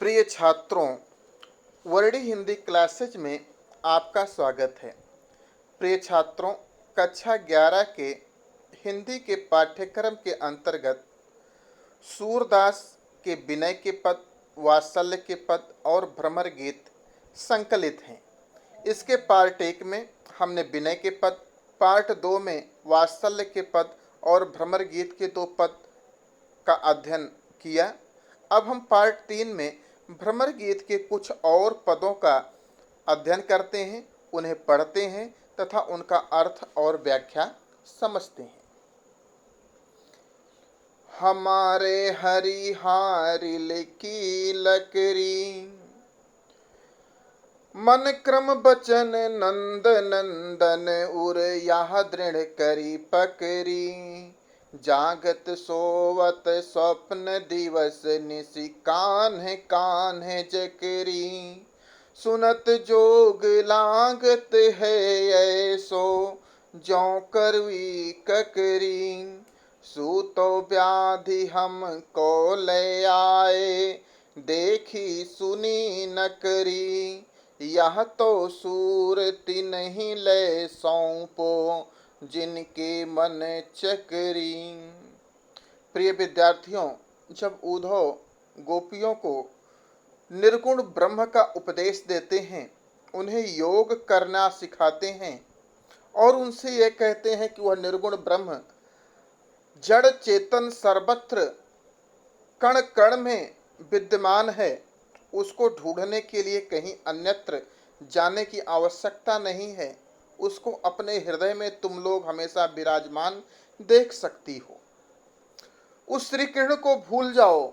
प्रिय छात्रों, Verde Hindi classes में आपका स्वागत है। प्रिय छात्रों, कक्षा 11 के हिंदी के पाठ्यक्रम के अंतर्गत सूरदास के विनय के पद, वात्सल्य के पद और भ्रमर गीत संकलित हैं। इसके पार्ट 1 में हमने विनय के पद, पार्ट 2 में वात्सल्य के पद और भ्रमर गीत के 2 पद का अध्ययन किया। अब हम पार्ट 3 में भ्रमर गीत के कुछ और पदों का अध्ययन करते हैं, उन्हें पढ़ते हैं तथा उनका अर्थ और व्याख्या समझते हैं। हमारे हरिहारिल की लकड़ी, मन क्रम बचन नंद नंदन उर यह दृढ़ करी पकड़ी। जागत सोवत स्वप्न दिवस निशि कान्ह कान्ह जकरी। सुनत जोग लागत है ऐसो ज्यों करवी ककरी। सूतो व्याधि हम को ले आए देखी सुनी न करी। यह तो सूरति नहीं ले सौंपो जिनके मन चकरी। प्रिय विद्यार्थियों, जब उद्धव गोपियों को निर्गुण ब्रह्म का उपदेश देते हैं, उन्हें योग करना सिखाते हैं और उनसे यह कहते हैं कि वह निर्गुण ब्रह्म जड़ चेतन सर्वत्र कण कण में विद्यमान है, उसको ढूंढने के लिए कहीं अन्यत्र जाने की आवश्यकता नहीं है। उसको अपने हृदय में तुम लोग हमेशा विराजमान देख सकती हो। उस श्री कृष्ण को भूल जाओ,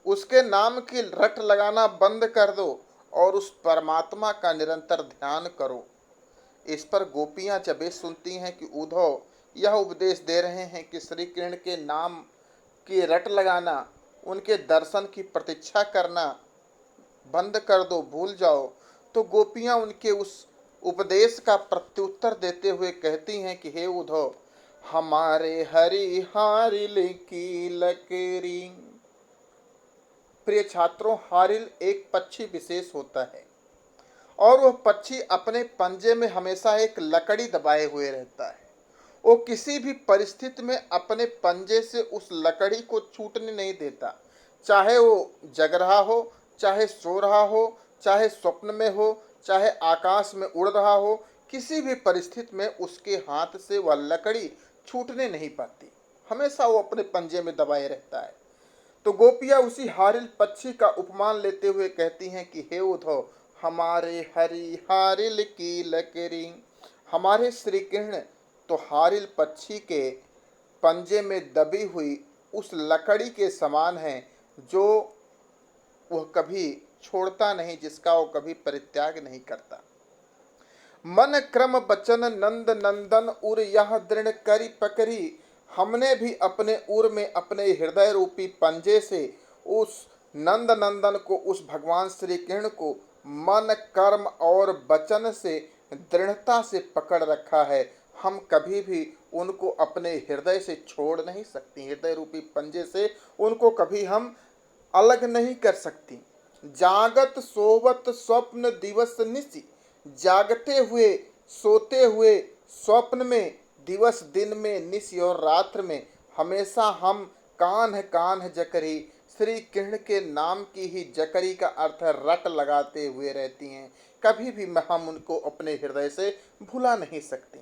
उसके नाम की रट लगाना बंद कर दो और उस परमात्मा का निरंतर ध्यान करो। इस पर गोपियां जब ये सुनती हैं कि उद्धव यह उपदेश दे रहे हैं कि श्री कृष्ण के नाम की रट लगाना, उनके दर्शन की प्रतीक्षा करना बंद कर दो, भूल जाओ, तो गोपियां उनके उस उपदेश का प्रत्युत्तर देते हुए कहती हैं कि हे उद्धव, हमारे हरिहारिल की लकड़ी। प्रिय छात्रों, हारिल एक पक्षी विशेष होता है और वह पक्षी अपने पंजे में हमेशा एक लकड़ी दबाए हुए रहता है। वो किसी भी परिस्थिति में अपने पंजे से उस लकड़ी को छूटने नहीं देता, चाहे वो जग रहा हो, चाहे सो रहा हो, चाहे स्वप्न में हो, चाहे आकाश में उड़ रहा हो, किसी भी परिस्थिति में उसके हाथ से वह लकड़ी छूटने नहीं पाती, हमेशा वो अपने पंजे में दबाए रहता है। तो गोपियां उसी हारिल पक्षी का उपमान लेते हुए कहती हैं कि हे उद्धव, हमारे हरिहारिल की लकड़ी। हमारे श्री कृष्ण तो हारिल पक्षी के पंजे में दबी हुई उस लकड़ी के समान है जो वह कभी छोड़ता नहीं, जिसका वो कभी परित्याग नहीं करता। मन क्रम बचन नंद नंदन उर यह दृढ़ करी पकड़ी। हमने भी अपने उर में अपने हृदय रूपी पंजे से उस नंद नंदन को, उस भगवान श्री कृष्ण को मन कर्म और वचन से दृढ़ता से पकड़ रखा है। हम कभी भी उनको अपने हृदय से छोड़ नहीं सकती, हृदय रूपी पंजे से उनको कभी हम अलग नहीं कर सकती। जागत सोवत स्वप्न दिवस निशि। जागते हुए, सोते हुए, स्वप्न में, दिवस दिन में, निशि और रात्र में हमेशा हम कान्ह कान्ह जकरी, श्री कृष्ण के नाम की ही जकरी का अर्थ रट लगाते हुए रहती हैं। कभी भी हम उनको अपने हृदय से भुला नहीं सकते।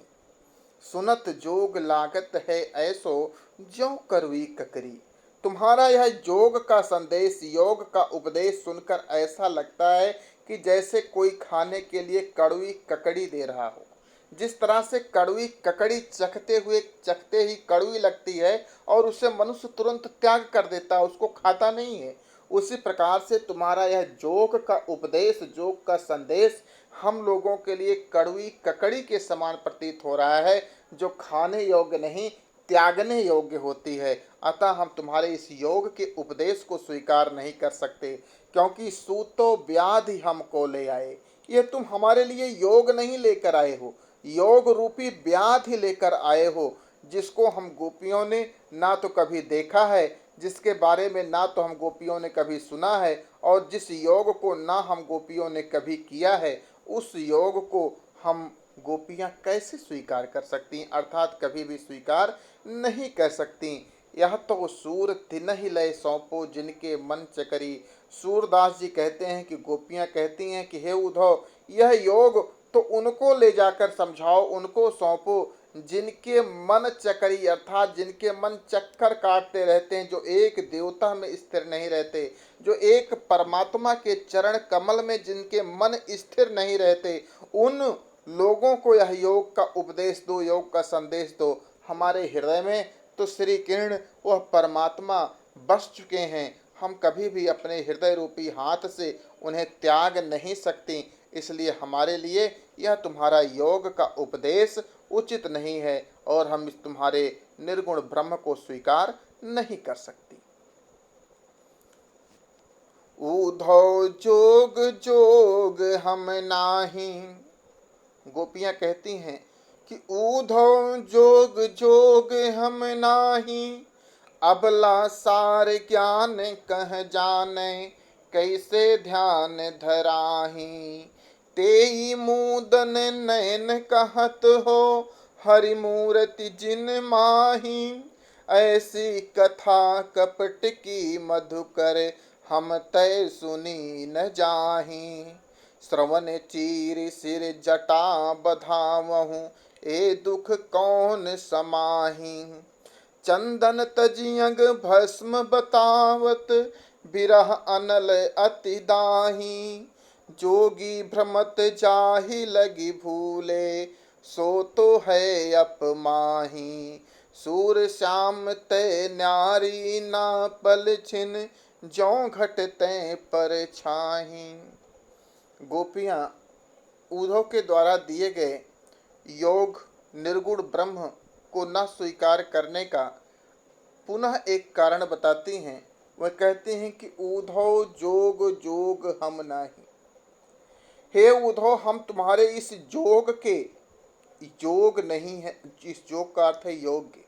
सुनत जोग लागत है ऐसो ज्यों करवी ककरी। तुम्हारा यह योग का संदेश, योग का उपदेश सुनकर ऐसा लगता है कि जैसे कोई खाने के लिए कड़वी ककड़ी दे रहा हो। जिस तरह से कड़वी ककड़ी चखते ही कड़वी लगती है और उसे मनुष्य तुरंत त्याग कर देता है, उसको खाता नहीं है, उसी प्रकार से तुम्हारा यह योग का उपदेश, योग का संदेश हम लोगों के लिए कड़वी ककड़ी के समान प्रतीत हो रहा है, जो खाने योग्य नहीं, त्यागने योग्य होती है। अतः हम तुम्हारे इस योग के उपदेश को स्वीकार नहीं कर सकते, क्योंकि सूतो व्याधि हमको ले आए। ये तुम हमारे लिए योग नहीं लेकर आए हो, योग रूपी व्याधि लेकर आए हो, जिसको हम गोपियों ने ना तो कभी देखा है, जिसके बारे में ना तो हम गोपियों ने कभी सुना है और जिस योग को ना हम गोपियों ने कभी किया है, उस योग को हम गोपियां कैसे स्वीकार कर सकती, अर्थात कभी भी स्वीकार नहीं कर सकती। यह तो सूर तिन ही लय सौंपो जिनके मन चकरी। सूरदास जी कहते हैं कि गोपियां कहती हैं कि हे उद्धव, यह योग तो उनको ले जाकर समझाओ, उनको सौंपो जिनके मन चकरी, अर्थात जिनके मन चक्कर काटते रहते हैं, जो एक देवता में स्थिर नहीं रहते, जो एक परमात्मा के चरण कमल में जिनके मन स्थिर नहीं रहते, उन लोगों को यह योग का उपदेश दो, योग का संदेश दो। हमारे हृदय में तो श्री कृष्ण वह परमात्मा बस चुके हैं, हम कभी भी अपने हृदय रूपी हाथ से उन्हें त्याग नहीं सकते। इसलिए हमारे लिए यह तुम्हारा योग का उपदेश उचित नहीं है और हम इस तुम्हारे निर्गुण ब्रह्म को स्वीकार नहीं कर सकती। उद्धव जोग जोग हम नाही, गोपियां कहती हैं कि उद्धव जोग जोग हम नाही, अबला सार ज्ञान कह जाने, कैसे ध्यान धराही। तेई मूदन नयन कहत हो, हरि मूर्ति जिन माही। ऐसी कथा कपट की मधुकर, हम तय सुनी न जाही। श्रवण चीर सिर जटा बधावहूँ, ए दुख कौन समाही। चंदन तजियग भस्म बतावत, बिरह अनल अति दाही। जोगी भ्रमत जाहि लगी भूले, सो तो है अपमाही। सूर श्याम तय न्यारी ना पल छिन, ज्यों घट तय पर छाही। गोपियां उद्धव के द्वारा दिए गए योग निर्गुण ब्रह्म को न स्वीकार करने का पुनः एक कारण बताती हैं। वह कहते हैं कि उद्धव जोग जोग हम नाही। हे उद्धव, हम तुम्हारे इस जोग के, योग नहीं है, इस जोग का अर्थ है योग्य,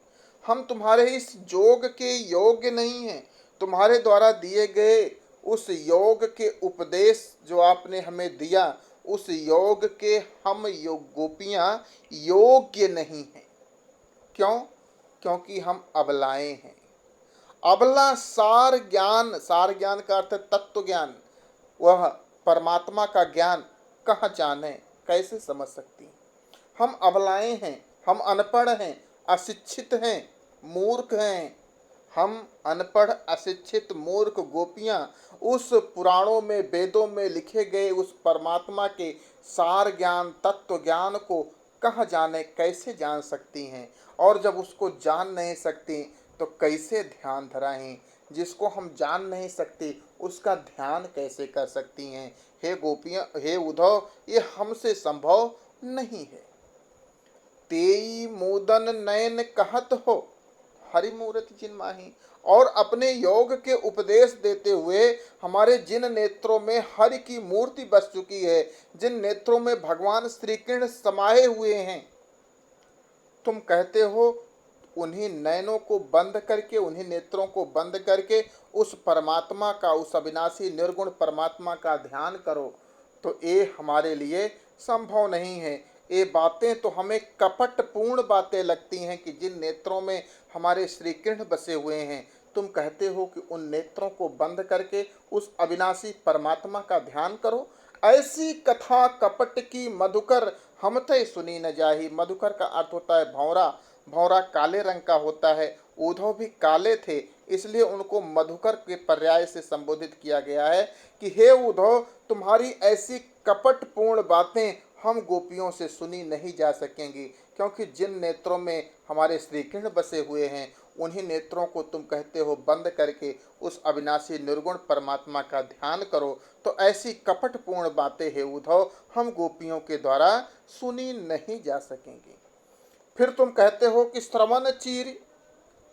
हम तुम्हारे इस जोग के योग्य नहीं हैं। तुम्हारे द्वारा दिए गए उस योग के उपदेश जो आपने हमें दिया, उस योग के हम योग गोपियां योग्य नहीं हैं। क्यों? क्योंकि हम अबलाएं हैं। अबला सार ज्ञान, सार ज्ञान का अर्थ तत्व ज्ञान, वह परमात्मा का ज्ञान कहाँ जाने, कैसे समझ सकती। हम अबलाएं हैं, हम अनपढ़ हैं, अशिक्षित हैं, मूर्ख हैं। हम अनपढ़ अशिक्षित मूर्ख गोपियां उस पुराणों में वेदों में लिखे गए उस परमात्मा के सार ज्ञान तत्व ज्ञान को कहाँ जाने, कैसे जान सकती हैं। और जब उसको जान नहीं सकती तो कैसे ध्यान धराएं। जिसको हम जान नहीं सकते उसका ध्यान कैसे कर सकती हैं। हे गोपियां, हे उद्धव, ये हमसे संभव नहीं है। तेई मोदन नयन कहत हो, हरि मूर्ति जिन माही। और अपने योग के उपदेश देते हुए हमारे जिन नेत्रों में हरि की मूर्ति बस चुकी है, जिन नेत्रों में भगवान श्री कृष्ण समाये हुए हैं, तुम कहते हो उन्हीं नयनों को बंद करके, उन्हीं नेत्रों को बंद करके उस परमात्मा का, उस अविनाशी निर्गुण परमात्मा का ध्यान करो। तो ये हमारे लिए संभव नहीं है। ये बातें तो हमें कपटपूर्ण बातें लगती हैं कि जिन नेत्रों में हमारे श्री कृष्ण बसे हुए हैं, तुम कहते हो कि उन नेत्रों को बंद करके उस अविनाशी परमात्मा का ध्यान करो। ऐसी कथा कपट की मधुकर, हम तय सुनी न जाही। मधुकर का अर्थ होता है भौरा। भौरा काले रंग का होता है। उद्धव भी काले थे, इसलिए उनको मधुकर के पर्याय से संबोधित किया गया है कि हे उद्धव, तुम्हारी ऐसी कपटपूर्ण बातें हम गोपियों से सुनी नहीं जा सकेंगी, क्योंकि जिन नेत्रों में हमारे श्री कृष्ण बसे हुए हैं, उन्हीं नेत्रों को तुम कहते हो बंद करके उस अविनाशी निर्गुण परमात्मा का ध्यान करो। तो ऐसी कपटपूर्ण बातें हे उद्धव हम गोपियों के द्वारा सुनी नहीं जा सकेंगी। फिर तुम कहते हो कि श्रवण चीर,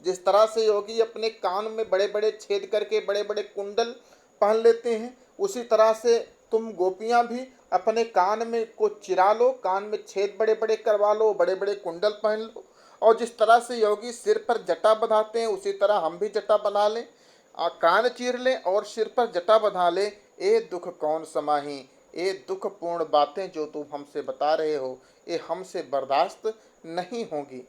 जिस तरह से योगी अपने कान में बड़े बड़े छेद करके बड़े बड़े कुंडल पहन लेते हैं, उसी तरह से तुम गोपियां भी अपने कान में को चिरा लो, कान में छेद बड़े बड़े करवा लो, बड़े बड़े कुंडल पहन लो और जिस तरह से योगी सिर पर जटा बंधाते हैं उसी तरह हम भी जटा बंधा लें, कान चीर लें और सिर पर जटा बंधा लें। ए दुख कौन समाही, ये दुखपूर्ण बातें जो तुम हमसे बता रहे हो ये हमसे बर्दाश्त नहीं होगी।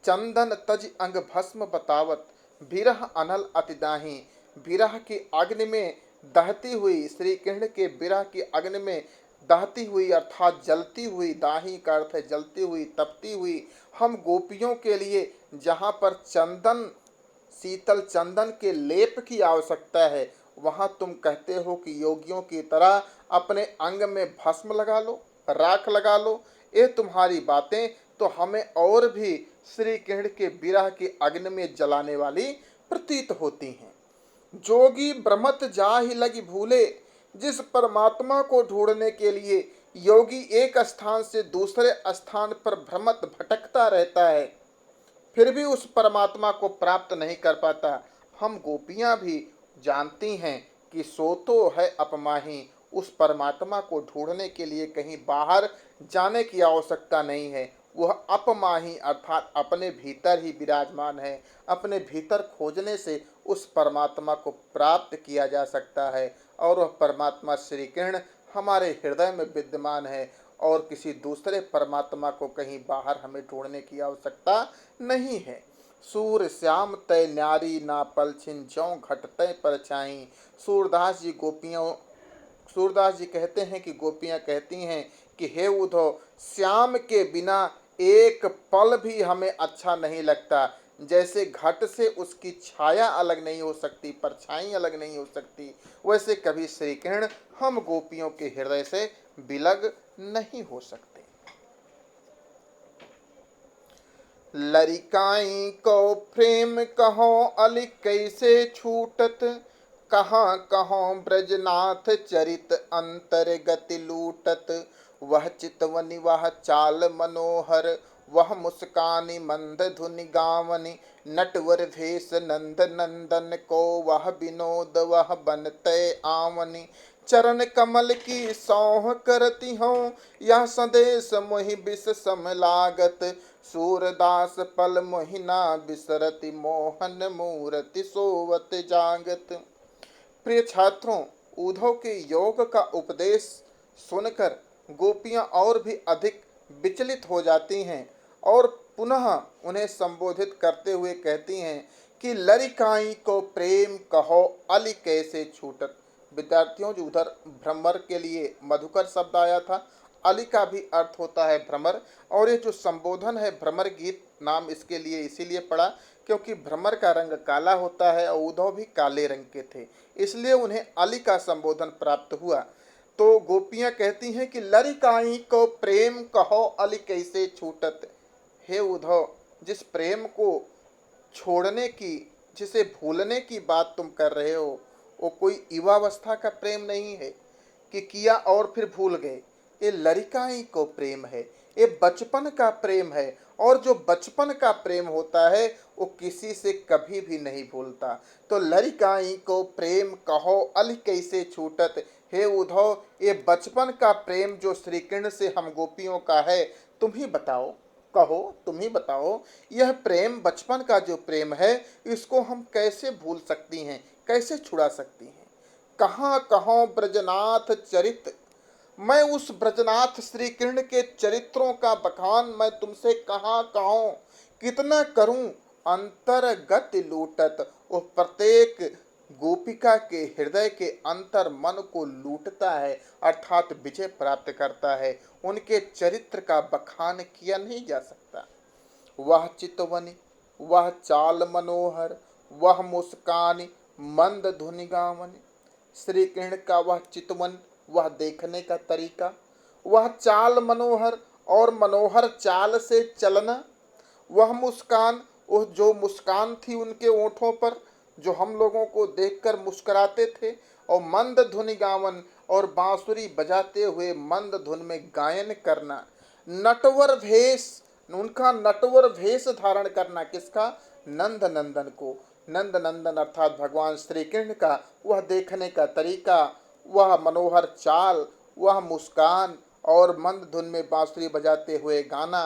चंदन तज अंग भस्म बतावत, बिरह अनल अतिदाही। विरह की अग्नि में दहती हुई, श्री कृष्ण के विरह की अग्नि में दहती हुई अर्थात जलती हुई, दाही का अर्थ है जलती हुई, तपती हुई, हम गोपियों के लिए जहाँ पर चंदन, शीतल चंदन के लेप की आवश्यकता है, वहां तुम कहते हो कि योगियों की तरह अपने अंग में भस्म लगा लो, राख लगा लो। ये तुम्हारी बातें तो हमें और भी श्री कृष्ण के विरह की अग्नि में जलाने वाली प्रतीत होती हैं। जोगी ब्रह्मत जाहि लगी भूले, जिस परमात्मा को ढूंढने के लिए योगी एक स्थान से दूसरे स्थान पर भ्रमत भटकता रहता है, फिर भी उस परमात्मा को प्राप्त नहीं कर पाता। हम गोपियां भी जानती हैं कि सो तो है अपमाही, उस परमात्मा को ढूंढने के लिए कहीं बाहर जाने की आवश्यकता नहीं है। वह अपमाही अर्थात अपने भीतर ही विराजमान है। अपने भीतर खोजने से उस परमात्मा को प्राप्त किया जा सकता है और वह परमात्मा श्री कृष्ण हमारे हृदय में विद्यमान है और किसी दूसरे परमात्मा को कहीं बाहर हमें ढूंढने की आवश्यकता नहीं है। सूर श्याम तय न्यारी ना पलछिन, ज्यों घट तय परछाई। सूरदास जी गोपियों सूरदास जी कहते हैं कि गोपियां कहती हैं कि हे उद्धव, श्याम के बिना एक पल भी हमें अच्छा नहीं लगता। जैसे घट से उसकी छाया अलग नहीं हो सकती, परछाई अलग नहीं हो सकती, वैसे कभी श्री कृष्ण हम गोपियों के हृदय से विलग नहीं हो सकते। लरिकाई को प्रेम कहो अलि कैसे छूटत, कहाँ कहाँ ब्रजनाथ चरित अंतर्गति लूटत। वह चितवनी वह चाल मनोहर, वह मुस्कानी मंद धुनि गावनी। नटवर भेष नंद नंदन को, वह विनोद वह बनते आवनी। चरण कमल की सौह करती हूँ, यह संदेश मोहि बिस सम लागत। सूरदास पल मोहिना बिसरति, मोहन मूरति सोवत जागत। प्रिय छात्रों, उद्धव के योग का उपदेश सुनकर गोपियां और भी अधिक विचलित हो जाती हैं और पुनः उन्हें संबोधित करते हुए कहती हैं कि लरिकाई को प्रेम कहो अलि कैसे छूटत। विद्यार्थियों, जो उधर भ्रमर के लिए मधुकर शब्द आया था, अली का भी अर्थ होता है भ्रमर। और ये जो संबोधन है भ्रमर गीत नाम इसके लिए इसीलिए पड़ा क्योंकि भ्रमर का रंग काला होता है और उद्धव भी काले रंग के थे, इसलिए उन्हें अली का संबोधन प्राप्त हुआ। तो गोपियां कहती हैं कि लरिकाई को प्रेम कहो अली कैसे छूटत। हे उद्धव, जिस प्रेम को छोड़ने की, जिसे भूलने की बात तुम कर रहे हो, वो कोई युवावस्था का प्रेम नहीं है कि किया और फिर भूल गए। ये लड़िकाई को प्रेम है, ये बचपन का प्रेम है और जो बचपन का प्रेम होता है वो किसी से कभी भी नहीं भूलता। तो लड़िकाई को प्रेम कहो अल कैसे छूटत। हे उद्धव, ये बचपन का प्रेम जो श्री कृष्ण से हम गोपियों का है, तुम ही बताओ, कहो तुम ही बताओ, यह प्रेम बचपन का जो प्रेम है इसको हम कैसे भूल सकती हैं, कैसे छुड़ा सकती हैं। कहाँ कहाँ ब्रजनाथ चरित, मैं उस ब्रजनाथ श्री कृष्ण के चरित्रों का बखान मैं तुमसे कहाँ कहूँ, कितना करूँ। अंतर्गत लूटत, वो प्रत्येक गोपिका के हृदय के अंतर मन को लूटता है अर्थात विजय प्राप्त करता है। उनके चरित्र का बखान किया नहीं जा सकता। वह चितवनी वह चाल मनोहर, वह मुस्कान मंद धुनि गावनी। श्री कृष्ण का वह चितवन, वह देखने का तरीका, वह चाल मनोहर और मनोहर चाल से चलना, वह मुस्कान, वह जो मुस्कान थी उनके ओंठों पर जो हम लोगों को देखकर मुस्कुराते थे, और मंद धुनि गावन और बांसुरी बजाते हुए मंद धुन में गायन करना। नटवर भेष, उनका नटवर भेष धारण करना, किसका? नंद नंदन को। नंद नंदन अर्थात भगवान श्री कृष्ण का वह देखने का तरीका, वह मनोहर चाल, वह मुस्कान और मंद धुन में बांसुरी बजाते हुए गाना।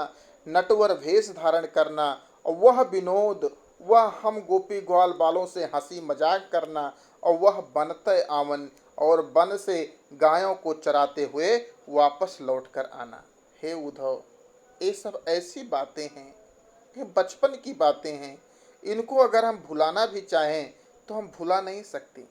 नटवर वेश धारण करना, और वह विनोद, वह हम गोपी ग्वाल बालों से हंसी मजाक करना, और वह बनते आवन, और वन से गायों को चराते हुए वापस लौट कर आना। हे उद्धव, ये सब ऐसी बातें हैं, ये बचपन की बातें हैं, इनको अगर हम भुलाना भी चाहें तो हम भुला नहीं सकते।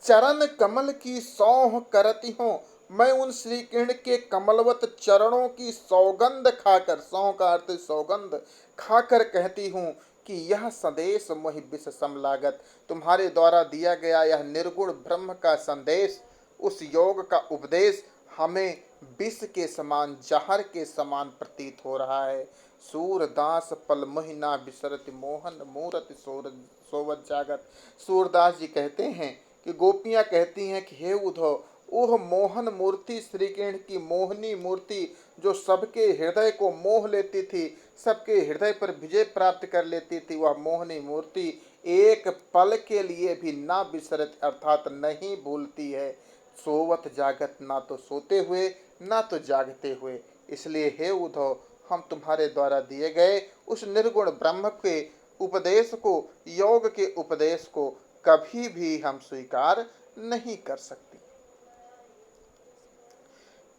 चरण कमल की सौह करती हूँ, मैं उन श्री कृष्ण के कमलवत चरणों की सौगंध खाकर, सौह का अर्थ सौगंध खाकर कहती हूँ कि यह संदेश मोहि विष सम लागत, तुम्हारे द्वारा दिया गया यह निर्गुण ब्रह्म का संदेश, उस योग का उपदेश हमें विष के समान, जहर के समान प्रतीत हो रहा है। सूरदास पल महिना बिसरत मोहन मूरत सोवत जागत। सूरदास जी कहते हैं कि गोपियां कहती हैं कि हे उद्धव, ओह मोहन मूर्ति, श्री कृष्ण की मोहनी मूर्ति जो सबके हृदय को मोह लेती थी, सबके हृदय पर विजय प्राप्त कर लेती थी, वह मोहनी मूर्ति एक पल के लिए भी ना बिसरत अर्थात नहीं भूलती है। सोवत जागत, ना तो सोते हुए ना तो जागते हुए। इसलिए हे उद्धव, हम तुम्हारे द्वारा दिए गए उस निर्गुण ब्रह्म के उपदेश को, योग के उपदेश को कभी भी हम स्वीकार नहीं कर सकते।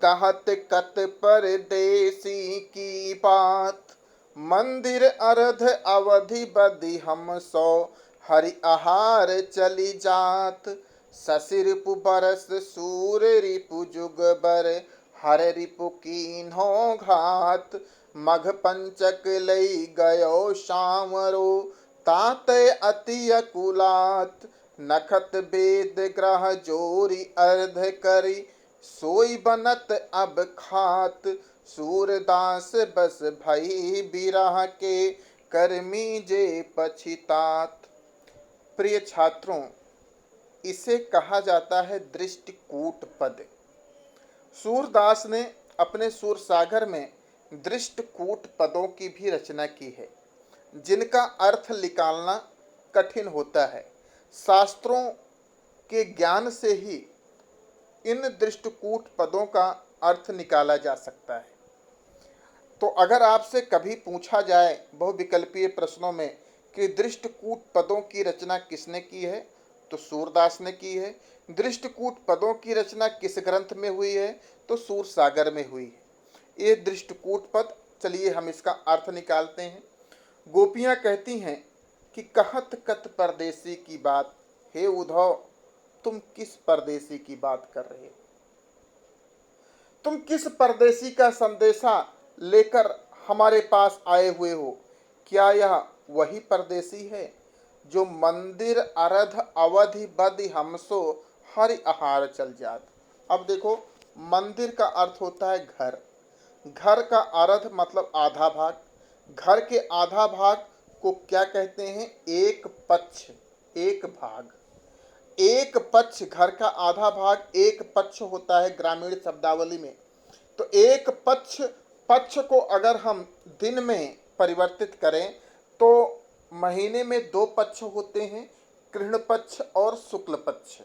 कहत कत परदेसी की बात, मंदिर अरध अवधि बदि हम सो, हरि आहार चली जात। शशि रिपु बरस सूर रिपु जुग बर, हर रिपु कीन्हो घात। मघ पंचक लई गयो शामरो, तात अति अकुलात। नखत वेद ग्रह जोरी अर्ध करी, सोई बनत अब खात। सूरदास बस भई बिरह के, कर्मी जे पछितात। प्रिय छात्रों, इसे कहा जाता है दृष्टिकूट पद। सूरदास ने अपने सूर सागर में दृष्टिकूट पदों की भी रचना की है, जिनका अर्थ निकालना कठिन होता है। शास्त्रों के ज्ञान से ही इन दृष्टिकूट पदों का अर्थ निकाला जा सकता है। तो अगर आपसे कभी पूछा जाए बहुविकल्पीय प्रश्नों में कि दृष्टिकूट पदों की रचना किसने की है, तो सूरदास ने की है। दृष्टिकूट पदों की रचना किस ग्रंथ में हुई है, तो सूर सागर में हुई है। ये दृष्टिकूट पद, चलिए हम इसका अर्थ निकालते हैं। गोपियां कहती हैं कि कहत कत परदेसी की बात, हे उद्धव, तुम किस परदेसी की बात कर रहे हो? तुम किस परदेसी का संदेशा लेकर हमारे पास आए हुए हो? क्या यह वही परदेसी है जो मंदिर अरध अवधि बदि हमसो, हरि आहार चल जात? अब देखो, मंदिर का अर्थ होता है घर, घर का अर्ध मतलब आधा भाग। घर के आधा भाग को क्या कहते हैं? एक पक्ष, एक भाग। एक पक्ष, घर का आधा भाग एक पक्ष होता है ग्रामीण शब्दावली में। तो एक पक्ष, पक्ष को अगर हम दिन में परिवर्तित करें तो महीने में दो पक्ष होते हैं, कृष्ण पक्ष और शुक्ल पक्ष।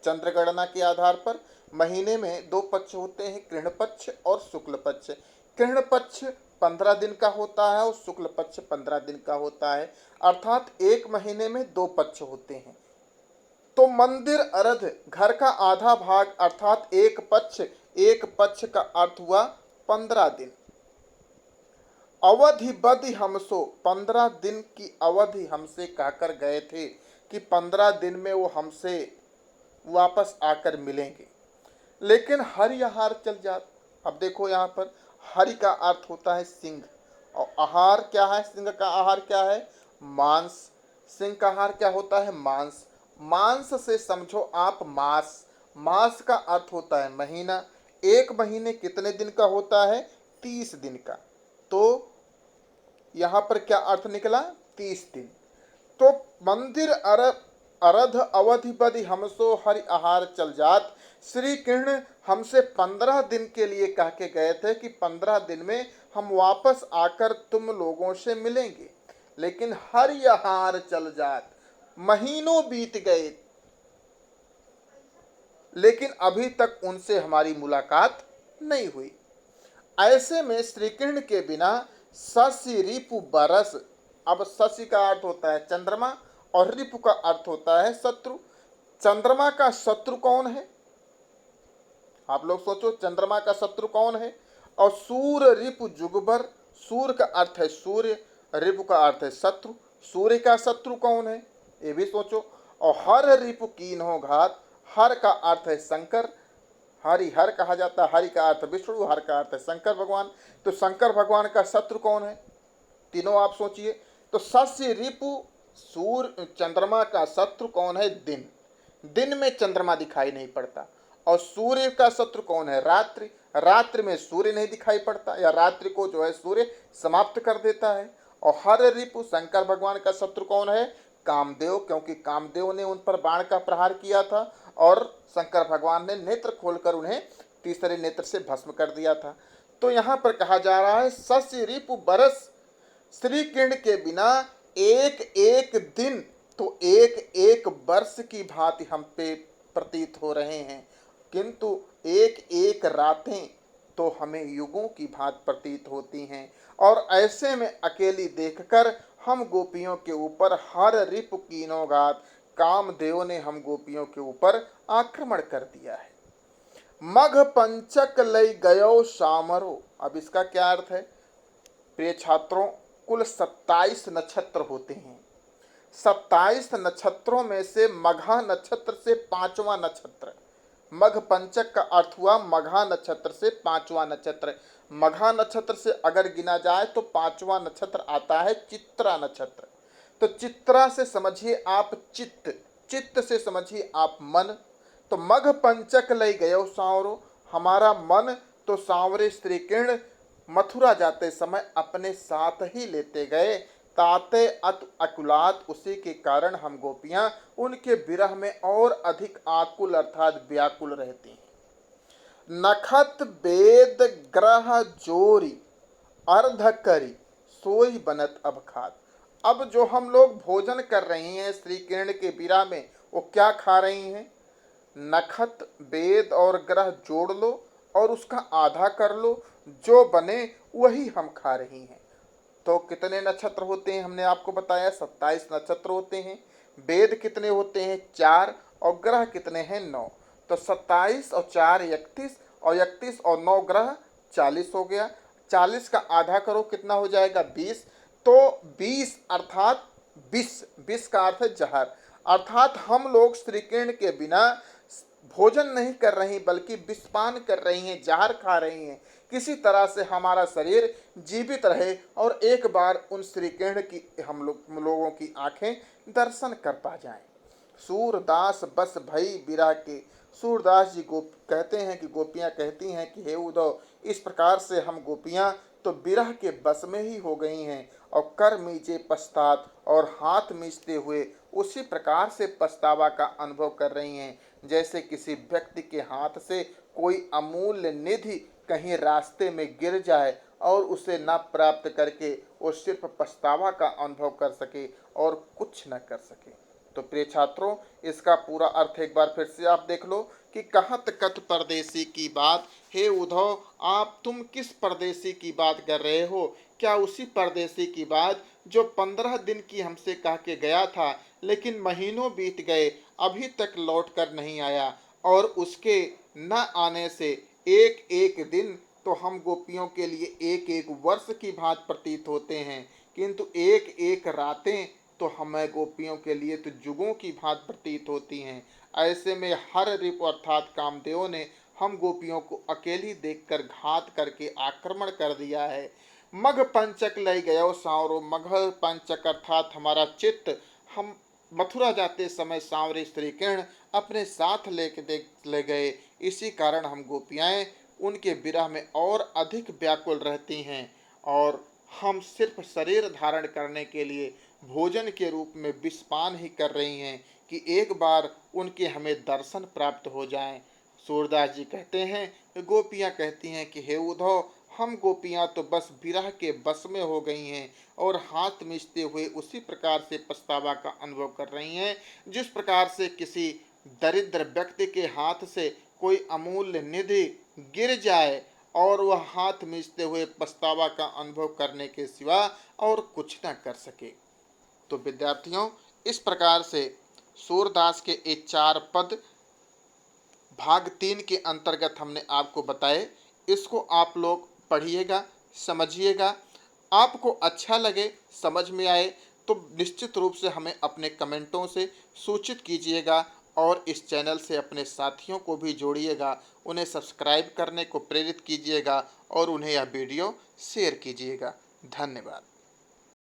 चंद्रगणना के आधार पर महीने में दो पक्ष होते हैं, कृष्ण पक्ष और शुक्ल पक्ष। कृष्ण पक्ष 15 दिन का होता है और शुक्ल पक्ष 15 दिन का होता है, अर्थात एक महीने में दो पक्ष होते हैं। तो मंदिर अर्ध, घर का आधा भाग अर्थात एक पक्ष, एक पक्ष का अर्थ हुआ 15 दिन। अवधि बदि हमसो, 15 दिन की अवधि हमसे कहकर गए थे कि 15 दिन में वो हमसे वापस आकर मिलेंगे, लेकिन हरि आहार चल जात। अब देखो यहाँ पर हरि का अर्थ होता है सिंह, और आहार क्या है? सिंह का आहार क्या है? मांस। सिंह का आहार क्या होता है? मांस। मांस से समझो आप मास। मास का अर्थ होता है महीना। एक महीने कितने दिन का होता है? 30 दिन का। तो यहाँ पर क्या अर्थ निकला? 30 दिन। तो मंदिर अरध अवधि बदि हमसो, हरि आहार चल जात। श्री कृष्ण हमसे 15 दिन के लिए कह के गए थे कि 15 दिन में हम वापस आकर तुम लोगों से मिलेंगे, लेकिन हरि आहार चल जात। महीनों बीत गए, लेकिन अभी तक उनसे हमारी मुलाकात नहीं हुई। ऐसे में श्री कृष्ण के बिना शशि रिपु बरस। अब शशि का अर्थ होता है चंद्रमा और रिपु का अर्थ होता है शत्रु। चंद्रमा का शत्रु कौन है? आप लोग सोचो, चंद्रमा का शत्रु कौन है? और सूर्य रिपु जुगबर। सूर्य का अर्थ है सूर्य, रिपु का अर्थ है शत्रु। सूर्य का शत्रु कौन है, ये भी सोचो। और हर रिपु कीन्हो घात। हर का अर्थ है शंकर, हरि हर कहा जाता है। हरि का अर्थ विष्णु, हर का अर्थ है शंकर भगवान। तो शंकर भगवान का शत्रु कौन है? तीनों आप सोचिए। तो शशि रिपु सूर्य चंद्रमा का शत्रु कौन है? दिन। दिन में चंद्रमा दिखाई नहीं पड़ता। और सूर्य का शत्रु कौन है? रात्रि। रात्रि में सूर्य नहीं दिखाई पड़ता, या रात्रि को जो है सूर्य समाप्त कर देता है। और हर रिपु शंकर भगवान का शत्रु कौन है? कामदेव, क्योंकि कामदेव ने उन पर बाण का प्रहार किया था और शंकर भगवान ने नेत्र खोलकर उन्हें तीसरे नेत्र से भस्म कर दिया था। तो यहाँ पर कहा जा रहा है शशि रिपु बरस। श्री किरण के बिना एक एक दिन तो एक एक वर्ष की भांति हम पे प्रतीत हो रहे हैं, किंतु एक एक रातें तो हमें युगों की भांति प्रतीत होती हैं। और ऐसे में अकेली देखकर हम गोपियों के ऊपर हर रिपु कीनो घात। कामदेव ने हम गोपियों के ऊपर आक्रमण कर दिया है। मघ पंचक लय गयो सामरो। अब इसका क्या अर्थ है? प्रिय छात्रों, कुल 27 नक्षत्र होते हैं। 27 नक्षत्रों में से मघा नक्षत्र से पांचवा नक्षत्र। मघ पंचक का अर्थ हुआ मघा नक्षत्र से पांचवा नक्षत्र। मघा नक्षत्र से अगर गिना जाए तो पांचवा नक्षत्र आता है चित्रा नक्षत्र। तो चित्रा से समझिए आप चित्त, चित्त से समझिए आप मन। तो मघ पंचक लय गयो सांवरो, हमारा मन तो सांवरे श्री किरण मथुरा जाते समय अपने साथ ही लेते गए। ताते अत अकुलात, उसी के कारण हम गोपियां उनके विरह में और अधिक आकुल अर्थात व्याकुल रहती हैं। नखत वेद ग्रह जोरी अर्ध करी सोई बनत अब खात। अब जो हम लोग भोजन कर रही हैं श्री किरण के विरह में, वो क्या खा रही हैं? नखत वेद और ग्रह जोड़ लो और उसका आधा कर लो, जो बने वही हम खा रही हैं। तो कितने नक्षत्र होते हैं? हमने आपको बताया 27 नक्षत्र होते हैं। वेद कितने होते हैं? 4। और ग्रह कितने हैं? 9। तो 27 और 4 31, और 31 और 9 ग्रह 40 हो गया। 40 का आधा करो, कितना हो जाएगा? 20। तो 20 अर्थात 20, 20 का अर्थ है जहर। अर्थात हम लोग श्री किरण के बिना भोजन नहीं कर रही बल्कि विषपान कर रही हैं, जहर खा रही हैं, किसी तरह से हमारा शरीर जीवित रहे और एक बार उन श्री किरण की हम लोगों की आंखें दर्शन कर पा जाएं। सूरदास बस भई बिरह के। सूरदास जी कहते हैं कि गोपियां कहती हैं कि हे उद्धव, इस प्रकार से हम गोपियां तो बिरह के बस में ही हो गई हैं और कर मीजे पश्चात, और हाथ मीचते हुए उसी प्रकार से पछतावा का अनुभव कर रही हैं जैसे किसी व्यक्ति के हाथ से कोई अमूल्य निधि कहीं रास्ते में गिर जाए और उसे न प्राप्त करके वो सिर्फ पछतावा का अनुभव कर सके और कुछ न कर सके। तो प्रिय छात्रों, इसका पूरा अर्थ एक बार फिर से आप देख लो कि कहत कत परदेसी की बात। हे उद्धव, आप तुम किस परदेसी की बात कर रहे हो? क्या उसी परदेसी की बात जो 15 दिन की हमसे कह के गया था, लेकिन महीनों बीत गए अभी तक लौट कर नहीं आया, और उसके न आने से एक एक दिन तो हम गोपियों के लिए एक एक वर्ष की भांति प्रतीत होते हैं, किंतु एक एक रातें तो हमें गोपियों के लिए तो जुगों की भांति प्रतीत होती हैं। ऐसे में हर रिपु अर्थात कामदेव ने हम गोपियों को अकेली देखकर घात करके आक्रमण कर दिया है। मघ पंचक लय गयो सांवरो। मघ पंचक अर्थात हमारा चित्त हम मथुरा जाते समय सांवरे श्री किरण अपने साथ ले गए। इसी कारण हम गोपियाएं उनके विरह में और अधिक व्याकुल रहती हैं, और हम सिर्फ शरीर धारण करने के लिए भोजन के रूप में विषपान ही कर रही हैं कि एक बार उनके हमें दर्शन प्राप्त हो जाएं। सूरदास जी कहते हैं, गोपियां कहती हैं कि हे उद्धव, हम गोपियां तो बस विरह के बस में हो गई हैं और हाथ मिचते हुए उसी प्रकार से पछतावा का अनुभव कर रही हैं जिस प्रकार से किसी दरिद्र व्यक्ति के हाथ से कोई अमूल्य निधि गिर जाए और वह हाथ मीचते हुए पछतावा का अनुभव करने के सिवा और कुछ न कर सके। तो विद्यार्थियों, इस प्रकार से सूरदास के ये 4 पद भाग 3 के अंतर्गत हमने आपको बताए। इसको आप लोग पढ़िएगा, समझिएगा। आपको अच्छा लगे, समझ में आए तो निश्चित रूप से हमें अपने कमेंटों से सूचित कीजिएगा और इस चैनल से अपने साथियों को भी जोड़िएगा, उन्हें सब्सक्राइब करने को प्रेरित कीजिएगा और उन्हें यह वीडियो शेयर कीजिएगा। धन्यवाद।